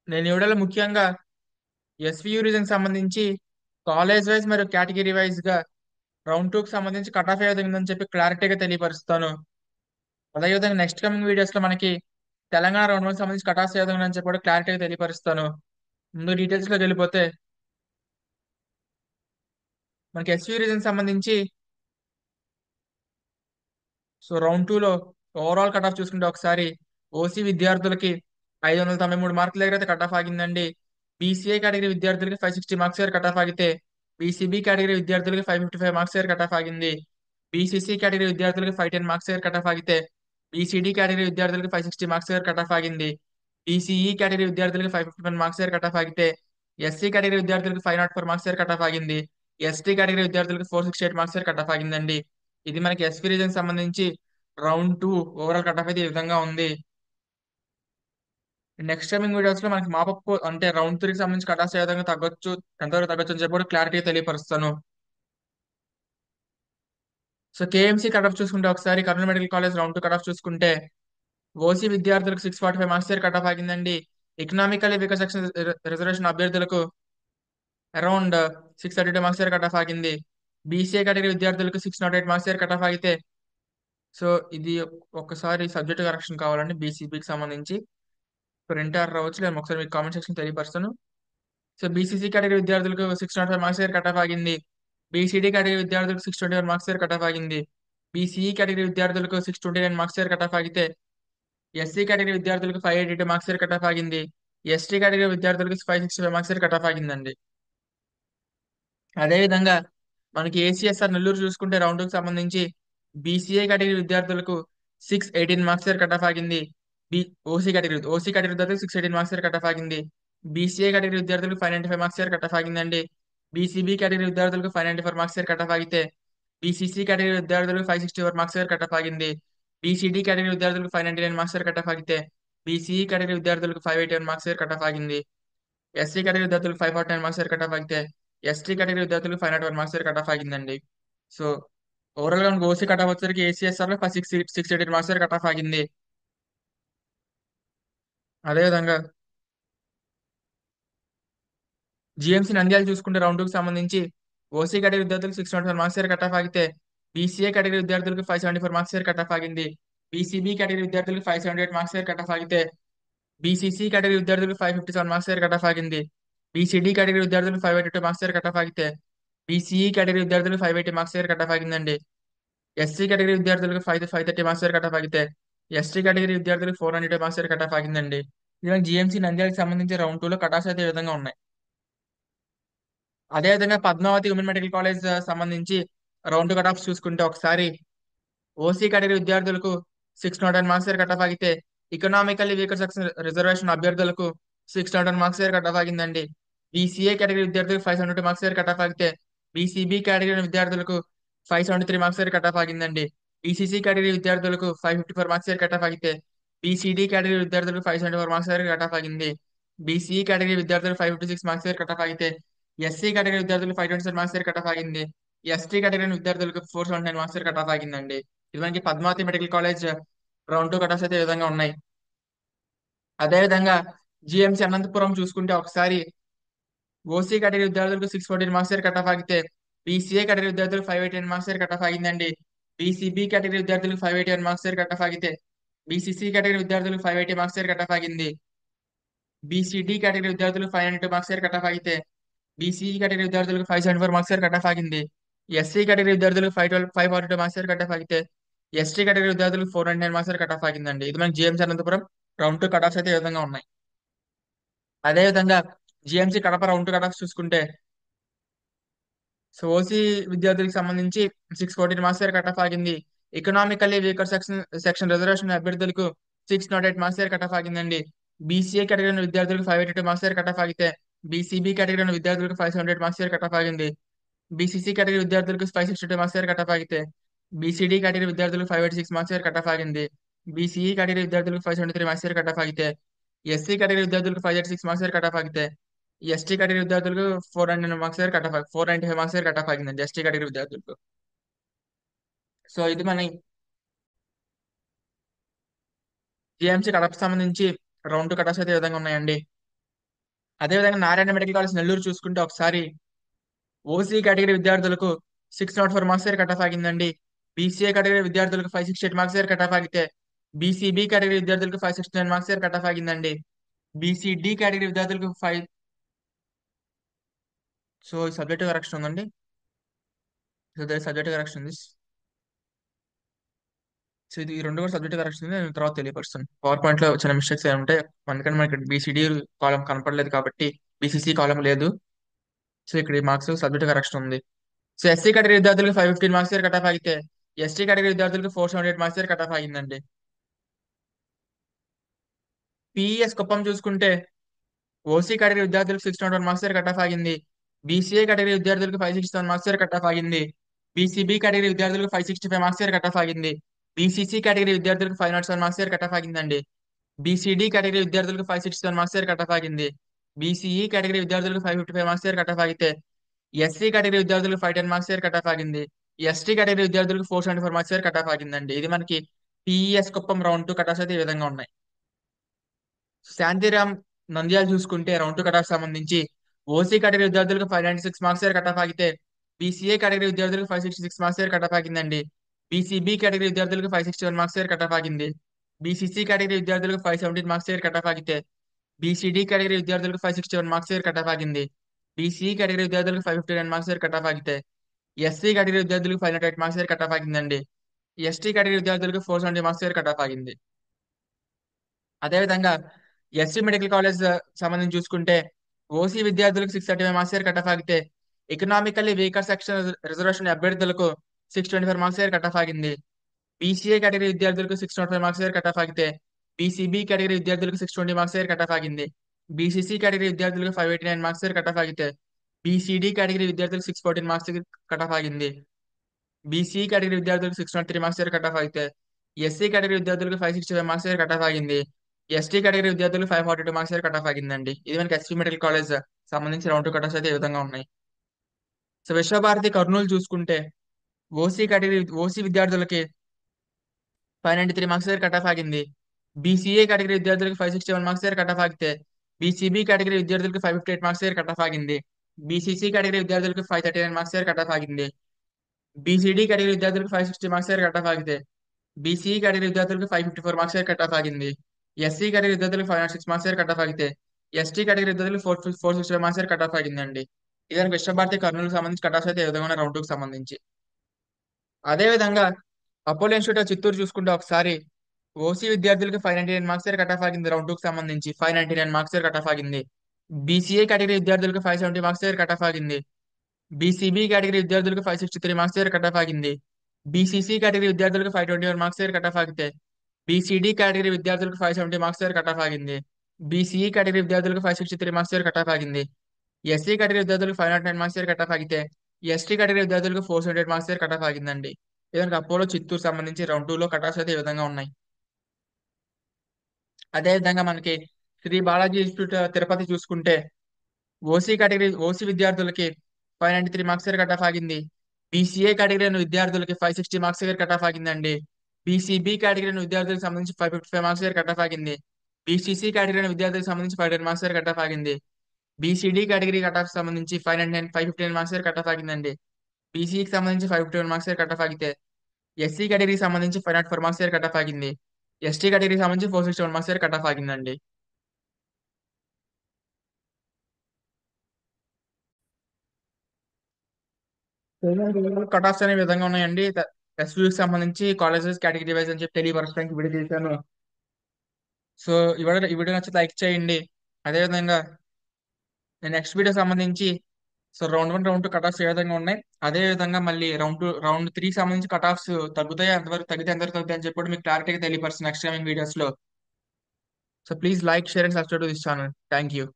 నేను ఈ వీడియోలో ముఖ్యంగా ఎస్వియు రీజన్ సంబంధించి కాలేజ్ వైజ్ మరియు కేటగిరీ వైజ్ గా రౌండ్ టూ కి సంబంధించి కట్ ఆఫ్ ఏ విధంగా ఉందని చెప్పి క్లారిటీగా తెలియపరుస్తాను. అదేవిధంగా నెక్స్ట్ కమింగ్ వీడియోస్ లో మనకి తెలంగాణ రౌండ్ వన్ సంబంధించి కట్ ఆఫ్ ఏ విధంగా ఉందని చెప్పి కూడా క్లారిటీగా తెలియపరుస్తాను. ముందు డీటెయిల్స్ లోకి వెళ్ళిపోతే మనకి ఎస్వియు రీజన్ సంబంధించి రౌండ్ టూ లో ఓవరాల్ కట్ ఆఫ్ చూసుకుంటే ఒకసారి ఓసీ విద్యార్థులకి 593 మార్కుల దగ్గర అయితే కట్ ఆఫ్ ఆగిందండి. బీసీఏ కేటగిరీ విద్యార్థులకి 560 మార్క్స్ దగ్గర కట్ ఆఫ్ ఆగితే బీసీబీ కేటగిరీ విద్యార్థులకి 555 మార్క్స్ దగ్గర కట్ ఆఫ్ ఆగింది. బీసీసీ కేటగిరీ విద్యార్థులకి 510 మార్క్స్ దగ్గర కట్ ఆఫ్ ఆగితే బీసీడీ కేటగిరీ విద్యార్థులకి 560 మార్క్స్ దగ్గర కట్ ఆఫ్ ఆగింది. బీసీఈ కేటగిరీ విద్యార్థులకి 551 మార్క్స్ దగ్గర కట్ ఆఫ్ ఆగితే ఎస్సీ కేటగిరీ విద్యార్థులకి 504 మార్క్స్ దగ్గర కట్ ఆఫ్ ఆగింది. ఎస్టీ కేటగిరీ విద్యార్థులకి 468 మార్క్స్ దగ్గర కట్ ఆఫ్ ఆగిందండి. ఇది మనకి ఎస్పీ రీజన్ సంబంధించి round two overall cut off అయితే ఈ విధంగా ఉంది. నెక్స్ట్ టైమింగ్ వీడియోస్ లో మనకి మాపప్ అంటే రౌండ్ త్రీకి సంబంధించి కట్ ఆఫ్ ఏ విధంగా తగ్గొచ్చు, ఎంతవరకు తగ్గొచ్చు అని చెప్పి కూడా క్లారిటీ తెలియపరుస్తాను. కేఎంసీ కట్ ఆఫ్ చూసుకుంటే ఒకసారి Kurnool medical college round two cut off చూసుకుంటే ఓసీ విద్యార్థులకు 645 మార్క్స్ దగ్గర కట్ ఆఫ్ ఆగిందండి. ఎకనామికల్ వీకర్ సెక్షన్ రిజర్వేషన్ అభ్యర్థులకు అరౌండ్ 632 మార్క్స్ దగ్గర కట్ ఆఫ్ ఆగింది. బీసీఏ కేటగిరీ విద్యార్థులకు 608 మార్క్స్ దగ్గర కట్ ఆఫ్ ఆగితే సో ఇది ఒకసారి సబ్జెక్ట్ కరెక్షన్ కావాలండి బీసీబీకి సంబంధించి. ప్రింట్ ఆర్ రావచ్చు, నేను ఒకసారి మీకు కామెంట్ సెక్షన్ తెలియపరుస్తాను. బీసీసీ కేటగిరీ విద్యార్థులకు 605 మార్క్స్ దగ్గర కట్ ఆఫ్ ఆగింది. బీసీడీ కేటగిరీ విద్యార్థులకు 621 మార్క్స్ దగ్గర కట్ ఆఫ్ ఆగింది. బీసీఈ కేటగిరీ విద్యార్థులకు 629 మార్క్స్ దగ్గర కట్ ఆఫ్ ఆగితే ఎస్సీ కేటగిరీ విద్యార్థులకు 582 మార్క్స్ దగ్గర కట్ ఆఫ్ ఆగింది. ఎస్టీ కేటగిరీ విద్యార్థులకు 565 మార్క్స్ దగ్గర కట్ ఆఫ్ ఆగిందండి. అదేవిధంగా మనకి ఏసీఎస్ఆర్ నెల్లూరు చూసుకుంటే రౌండ్ కి సంబంధించి బీసీఏ కేటగిరీ విద్యార్థులకు 618 మార్క్స్ దగ్గర కట్ ఆఫ్ ఆగింది. బి ఓసీ కేటగిరీ విద్యార్థులకు 618 మార్క్స్ దగ్గర కట్ ఆఫ్ ఆగింది. బీసీఏ కేటగిరీ విద్యార్థులకు 595 మార్క్స్ దగ్గర కట్ ఆఫ్ ఆగిందండి. బీసీబీ కేటగిరీ విద్యార్థులకు 594 మార్క్స్ దగ్గర కట్ ఆఫ్ ఆగితే బీసీసీ కేటగిరీ విద్యార్థులకు 564 మార్క్స్ దగ్గర కట్ ఆఫ్ ఆగింది. బీసీడీ కేటగిరీ విద్యార్థులకు 599 మార్క్స్ దగ్గర కట్ ఆఫ్ ఆగితే బీసీఈ కేటగిరీ విద్యార్థులకు 581 మార్క్స్ దగ్గర కట్ ఆఫ్ ఆగింది. ఎస్సీ కేటగిరీ విద్యార్థులకు 549 మార్క్స్ దగ్గర కట్ ఆఫ్ ఆగితే ఎస్టీ కేటగిరీ విద్యార్థులకు 501 మార్క్స్ దగ్గర కట్ ఆఫ్ ఆగిందండి. సో ఓవరాల్ గా మనకు ఓసీ కట్ ఆఫ్ వచ్చేసరికి ఏసీఎస్ఆర్ లో 680 మార్క్స్ దగ్గర కట్ ఆఫ్ ఆగింది. అదేవిధంగా జిఎంసీ నంద్యాల చూసుకుంటే రౌండ్ టూ కి సంబంధించి ఓసీ కేటగిరీ విద్యార్థులకు 621 మార్క్స్ దగ్గర కట్ ఆఫ్ ఆగితే బీసీఏ కేటగిరీ విద్యార్థులకు 574 మార్క్స్ దగ్గర కట్ ఆఫ్ ఆగింది. బీసీబీ కేటగిరీ విద్యార్థులకు 578 మార్క్స్ దగ్గర కట్ ఆఫ్ ఆగితే బీసీసీ కేటగిరీ విద్యార్థులకు 557 మార్క్స్ దగ్గర కట్ ఆఫ్ ఆగింది. బీసీడీ కేటగిరీ విద్యార్థులకు 582 మార్క్స్ దగ్గర కట్ ఆఫ్ ఆగితే బీసీఈ కేటగిరీ విద్యార్థులకు 580 మార్క్స్ దగ్గర కట్ ఆఫ్ ఆగిందండి. ఎస్సీ కేటగిరీ విద్యార్థులకు 530 మార్క్స్ దగ్గర కట్ ఆఫ్ ఆగితే ఎస్టీ కేటగిరీ విద్యార్థులకు 492 మార్క్స్ దగ్గర కట్ ఆఫ్ ఆగిందండి. ఇవాళ జిఎంసీ నంద్యాలకు సంబంధించి రౌండ్ టూ లో కట్ ఆఫ్స్ అయితే ఈ విధంగా ఉన్నాయి. అదేవిధంగా పద్మావతి ఉమెన్ మెడికల్ కాలేజ్ సంబంధించి రౌండ్ టూ కట్ ఆఫ్స్ చూసుకుంటే ఒకసారి ఓసీ కేటగిరీ విద్యార్థులకు 601 మార్క్స్ దగ్గర కట్ ఆఫ్ ఆగితే ఎకనామికల్లీ వీకర్ సెక్షన్ రిజర్వేషన్ అభ్యర్థులకు 601 మార్క్స్ దగ్గర కట్ ఆఫ్ ఆగిందండి. బీసీఏ కేటగిరీ విద్యార్థులకు 572 మార్క్స్ దగ్గర కట్ ఆఫ్ ఆగితే బీసీబీ కేటగిరీ విద్యార్థులకు 573 మార్క్స్ దగ్గర కట్ ఆఫ్ ఆగిందండి. బీసీసీ కేటగిరీ విద్యార్థులకు 554 మార్క్స్ దగ్గర కట్ ఆఫ్ ఆగితే బీసీడీ కేటగిరీ విద్యార్థులకు 574 మార్క్స్ దగ్గర కట్ ఆఫ్ ఆగింది. బీసీఈ కేటగిరీ విద్యార్థులకు 556 మార్క్స్ దగ్గర కట్ ఆఫ్ ఆగితే ఎస్సీ కేటగిరీ విద్యార్థులకు 527 మార్క్స్ దగ్గర కట్ ఆఫ్ ఆగింది. ఎస్టీ కేటగిరీ విద్యార్థులకు 479 మార్క్స్ దగ్గర కట్ ఆఫ్ ఆగిందండి. ఇది మనకి Padmavati medical college round two cut offs అయితే ఈ విధంగా ఉన్నాయి. అదేవిధంగా జిఎంసీ అనంతపురం చూసుకుంటే ఒకసారి ఓసీ కేటగిరీ విద్యార్థులకు 614 మార్క్స్ దగ్గర కట్ ఆఫ్ ఆగితే బీసీఏ కేటగిరీ విద్యార్థులకు 589 మార్క్స్ దగ్గర కట్ ఆఫ్ ఆగిందండి. బీసీబీ కేటగిరీ విద్యార్థులకు 581 మార్క్స్ దగ్గర కట్ ఆఫ్ ఆగితే బీసీసీ కేటగిరీ విద్యార్థులకు 580 మార్క్స్ దగ్గర కట్ ఆఫ్ ఆగింది. బీసీడీ కేటగిరీ విద్యార్థులకు 592 మార్క్స్ దగ్గర కట్ ఆఫ్ ఆగితే బీసీఈ కేటగిరీ విద్యార్థులకు 574 మార్క్స్ దగ్గర కట్ ఆఫ్ ఆగింది. ఎస్సీ కేటగిరీ విద్యార్థులకు 542 మార్క్స్ దగ్గర కట్ ఆఫ్ ఆగితే ఎస్టీ కేటగిరీ విద్యార్థులకు 499 మార్క్స్ దగ్గర కట్ ఆఫ్ ఆగిందండి. ఇది మనకి GMC Anantapur round two cut offs అయితే ఈ విధంగా ఉన్నాయి. అదేవిధంగా GMC Kadapa round two cut offs చూసుకుంటే ఓసీ విద్యార్థులకు సంబంధించి 614 మార్క్స్ దగ్గర కట్ ఆఫ్ ఆగింది. ఎకనామికల్లీ వీకర్ సెక్షన్ రిజర్వేషన్ అభ్యర్థులకు 608 మార్క్స్ దగ్గర కట్ ఆఫ్ ఆగిందండి. బీసీఏ కేటగిరీ విద్యార్థులకు 582 మార్క్స్ దగ్గర కట్ ఆఫ్ ఆగితే బీసీబీ కేటగిరీ విద్యార్థులకు 578 మార్క్స్ దగ్గర కట్ ఆఫ్ ఆగింది. బీసీసీ కేటగిరీ విద్యార్థులకు 562 మార్క్స్ దగ్గర కట్ ఆఫ్ ఆగితే బీసీడీ కేటగిరీ విద్యార్థులకు 586 మార్క్స్ దగ్గర కట్ ఆఫ్ ఆగింది. బీసీఈ కేటగిరీ విద్యార్థులకు 573 మార్క్స్ దగ్గర కట్ ఆఫ్ ఆగితే ఎస్సీ కేటగిరీ విద్యార్థులకు 586 మార్క్స్ దగ్గర కట్ ఆఫ్ ఆగితే ఎస్టీ కేటగిరీ విద్యార్థులకు 495 మార్క్స్ దగ్గర కట్ ఆఫ్ ఆగిందండి ఎస్టీ కేటగిరీ విద్యార్థులకు. ఇది మన జేఎంసీ కడప సంబంధించి రౌండ్ టూ కట్ ఆఫ్స్ అయితే ఈ విధంగా ఉన్నాయండి. అదేవిధంగా నారాయణ మెడికల్ కాలేజ్ నెల్లూరు చూసుకుంటే ఒకసారి ఓసీ కేటగిరీ విద్యార్థులకు 604 మార్క్స్ కట్ ఆఫ్ ఆగిందండి. బీసీఏ కేటగిరీ విద్యార్థులకు 568 మార్క్స్ కట్ ఆఫ్ ఆగితే బీసీబీ కేటగిరీ విద్యార్థులకు 569 మార్క్స్ కట్ ఆఫ్ ఆగిందండి. బీసీడీ కేటగిరీ విద్యార్థులకు సో సబ్జెక్ట్ కరెక్షన్ ఉందండి. సో సబ్జెక్ట్ కరెక్షన్ ఉంది. సో ఇది ఈ రెండు కూడా సబ్జెక్ట్ కరెక్షన్ ఉంది. నేను తర్వాత తెలియపరుస్తాను. పవర్ పాయింట్ లో చిన్న మిస్టేక్స్ ఏమి ఉంటాయి, అందుకని మనకి బీసీడీ కాలం కనపడలేదు కాబట్టి బీసీసీ కాలం లేదు. సో ఇక్కడ మార్క్స్ సబ్జెక్ట్ కరెక్షన్ ఉంది. సో ఎస్సీ కేటగిరీ విద్యార్థులకు 515 మార్క్స్ కట్ ఆఫ్ ఆగితే ఎస్టీ కేటగిరీ విద్యార్థులకు 478 మార్క్స్ కట్ ఆఫ్ ఆగిందండి. పిఈఎస్ కుప్పం చూసుకుంటే ఓసీ కేటగిరీ విద్యార్థులకు 601 మార్క్స్ కట్ ఆఫ్ ఆగింది. బీసీఏ కేటగిరీ విద్యార్థులకు 567 మార్క్స్ కట్ ఆఫ్ ఆగింది. బీసీబీ కేటగిరీ విద్యార్థులకు 565 మార్క్స్ కట్ ఆఫ్ ఆగింది. బీసీసీ కేటగిరీ విద్యార్థులకు 507 మార్క్స్ కట్ ఆఫ్ ఆగిందండి. బీసీడీ కేటగిరీ విద్యార్థులకు 567 మార్క్స్ కట్ ఆఫ్ ఆగింది. బీసీఈ కేటగిరీ విద్యార్థులకు 555 మార్క్స్ కట్ ఆఫ్ ఆగితే ఎస్సీ కేటగిరీ విద్యార్థులకు 510 మార్క్స్ కట్ ఆఫ్ ఆగింది. ఎస్టీ కేటగిరీ విద్యార్థులకు 474 మార్క్స్ కట్ ఆఫ్ ఆగిందండి. ఇది మనకి PES Kuppam round 2 cut offs అయితే ఈ విధంగా ఉన్నాయి. శాంతిరామ్ నంద్యాల చూసుకుంటే రౌండ్ 2 కట్ ఆఫ్ సంబంధించి ఓసీ కేటగిరీ విద్యార్థులకు 596 మార్క్స్ కట్ ఆఫ్ ఆగితే బీసీఏ కేటగిరీ విద్యార్థులకు 566 మార్క్స్ కట్ ఆఫ్ ఆగిందండి. బీసీబీ కేటగిరీ విద్యార్థులకు 561 మార్క్స్ కట్ ఆఫ్ ఆగింది. బీసీసీ కేటగిరీ విద్యార్థులకు 517 మార్క్స్ కట్ ఆఫ్ ఆగితే బీసీడీ కేటగిరీ విద్యార్థులకు 561 మార్క్స్ కట్ ఆఫ్ ఆగింది. బీసీఈ కేటగిరీ విద్యార్థులకు 559 మార్క్స్ కట్ ఆఫ్ ఆగితే ఎస్సీ కేటగిరీ విద్యార్థులకు 508 మార్క్స్ కట్ ఆఫ్ ఆగిందండి. ఎస్టీ కేటగిరీ విద్యార్థులకు 470 మార్క్స్ కట్ ఆఫ్ ఆగింది. అదేవిధంగా ఎస్సీ మెడికల్ కాలేజ్ సంబంధించి చూసుకుంటే ఓసీ విద్యార్థులకు 635 మార్క్స్ కట్ ఆఫ్ ఆగితే ఎకనామికల్లీ వీకర్ సెక్షన్ రిజర్వేషన్ అభ్యర్థులకు 624 మార్క్స్ కట్ ఆఫ్ ఆగింది. బీసీఏ కేటగిరీ విద్యార్థులకు 605 మార్క్స్ కట్ ఆఫ్ ఆగితే బీసీబీ కేటగిరీ విద్యార్థులకు 620 మార్క్స్ కట్ ఆఫ్ ఆగింది. బీసీసీ కేటగిరీ విద్యార్థులకు 589 మార్క్స్ కట్ ఆఫ్ ఆగితే బీసీడీ కేటగిరీ విద్యార్థులకు 614 మార్క్స్ కట్ ఆఫ్ ఆగింది. బీసీ కేటగిరీ విద్యార్థులకు 603 మార్క్స్ కట్ ఆఫ్ అయితే ఎస్సీ కేటగిరీ విద్యార్థులకు 565 మార్క్స్ కట్ ఆఫ్ ఆగింది. ఎస్టీ కేటగిరీ విద్యార్థులకు 542 మార్క్స్ కట్ ఆఫ్ ఆగిందండి. ఇది మనకి ఎస్పీ మెడికల్ కాలేజ్ సంబంధించి రౌండ్ 2 కట్ ఆఫ్స్ అయితే ఈ విధంగా ఉన్నాయి. సో విశ్వభారతి కర్నూలు చూసుకుంటే ఓసీ విద్యార్థులకి 593 మార్క్స్ కట్ ఆఫ్ ఆగింది. బీసీఏ కేటగిరీ విద్యార్థులకు 561 మార్క్స్ కట్ ఆఫ్ ఆగితే బీసీబీ కేటగిరీ విద్యార్థులకు 558 మార్క్స్ కట్ ఆఫ్ ఆగింది. బీసీసీ కేటగిరీ విద్యార్థులకు 539 మార్క్స్ కట్ ఆఫ్ ఆగింది. బీసీడీ కేటగిరీ విద్యార్థులకు 560 మార్క్స్ కట్ ఆఫ్ ఆగితే బీసీఈ కేటగిరీ విద్యార్థులకు 554 మార్క్స్ కట్ ఆఫ్ ఆగింది. ఎస్సీ కేటగిరీ విద్యార్థులకు 506 మార్క్స్ కట్ ఆఫ్ ఆగితే ఎస్టీ కేటగిరీ విద్యార్థులకు 465 మార్క్స్ కట్ ఆఫ్ ఆగిందండి. ఇదానికి విశ్వభారతి కర్నూలుకు సంబంధించి కట్ ఆఫ్స్ అయితే ఈ విధంగా ఉన్నాయి రౌండ్ 2కి సంబంధించి. అదే విధంగా అపోలో ఇన్స్టిట్యూట్ ఆఫ్ చిత్తూరు చూసుకుంటే ఒకసారి ఓసీ విద్యార్థులకు 599 మార్క్స్ కట్ ఆఫ్ ఆగింది రౌండ్ 2కి సంబంధించి 599 మార్క్స్ కట్ ఆఫ్ ఆగింది. బీసీఏ కేటగిరీ విద్యార్థులకు 570 మార్క్స్ కట్ ఆఫ్ ఆగింది. బీసీబీ కేటగిరీ విద్యార్థులకు 563 మార్క్స్ కట్ ఆఫ్ ఆగింది. బీసీసీ కేటగిరీ విద్యార్థులకు 521 మార్క్స్ కట్ ఆఫ్ ఆగితే బీసీడీ కేటగిరీ విద్యార్థులకు 570 మార్క్స్ కట్ ఆఫ్ ఆగింది. బీసీఈ కేటగిరీ విద్యార్థులకు 563 మార్క్స్ కట్ ఆఫ్ ఆగింది. ఎస్సీ కేటగిరీ విద్యార్థులకు 509 మార్క్స్ కట్ ఆఫ్ ఆగితే ఎస్టీ కేటగిరీ విద్యార్థులకు 478 marks cut off ఆగిందండి. ఇదానికి Apollo Chittoor సంబంధించి రౌండ్ 2లో కట్ ఆఫ్స్ అయితే ఈ విధంగా ఉన్నాయి. అదే విధంగా మనకి శ్రీ బాలాజీ ఇన్స్టిట్యూట్ తిరుపతి చూసుకుంటే ఓసీ విద్యార్థులకి 593 మార్క్స్ కట్ ఆఫ్ ఆగింది. బీసీఏ కేటగిరీ విద్యార్థులకి 560 మార్క్స్ కట్ ఆఫ్ ఆగిందండి. బీసీబీ కేటగిరీ విద్యార్థులకు సంబంధించి 555 మార్క్స్ కట్ ఆఫ్ ఆగింది. బీసీసీ కేటగిరీ విద్యార్థులకు సంబంధించి 510 మార్క్స్ కట్ ఆఫ్ ఆగింది. బీసీడీ కేటగిరీ కట్ ఆఫ్ సంబంధించి 559 మార్క్స్ కట్ ఆఫ్ ఆగిందండి. బీసీకి సంబంధించి 551 మార్క్స్ కట్ ఆఫ్ ఆగితే ఎస్సీ కేటగిరీకి సంబంధించి 504 మార్క్స్ కట్ ఆఫ్ ఆగింది. ఎస్టీ కేటగిరీకి సంబంధించి 461 మార్క్స్ కట్ ఆఫ్ ఆగిందండి. కట్ ఆఫ్స్ అనే విధంగా ఉన్నాయండి. ఎస్యూకి సంబంధించి కాలేజెస్ కేటగిరీ వైజ్ అని చెప్పి తెలియపరచడానికి వీడియో చేశాను. సో ఈ వీడియో నచ్చితే లైక్ చేయండి. అదేవిధంగా నేను నెక్స్ట్ వీడియో సంబంధించి so round 1 round 2 cut offs ఏ విధంగా ఉన్నాయి, అదే విధంగా మళ్ళీ రౌండ్ 3 సంబంధించి కట్ ఆఫ్స్ తగ్గుతాయి, అంతవరకు తగ్గితే ఎంతవరకు తగ్గుతాయి అని చెప్పి కూడా మీకు క్లారిటీగా తెలియపరుస్తుంది నెక్స్ట్ కమింగ్ వీడియోస్ లో. So please like, share and subscribe to this channel. Thank you.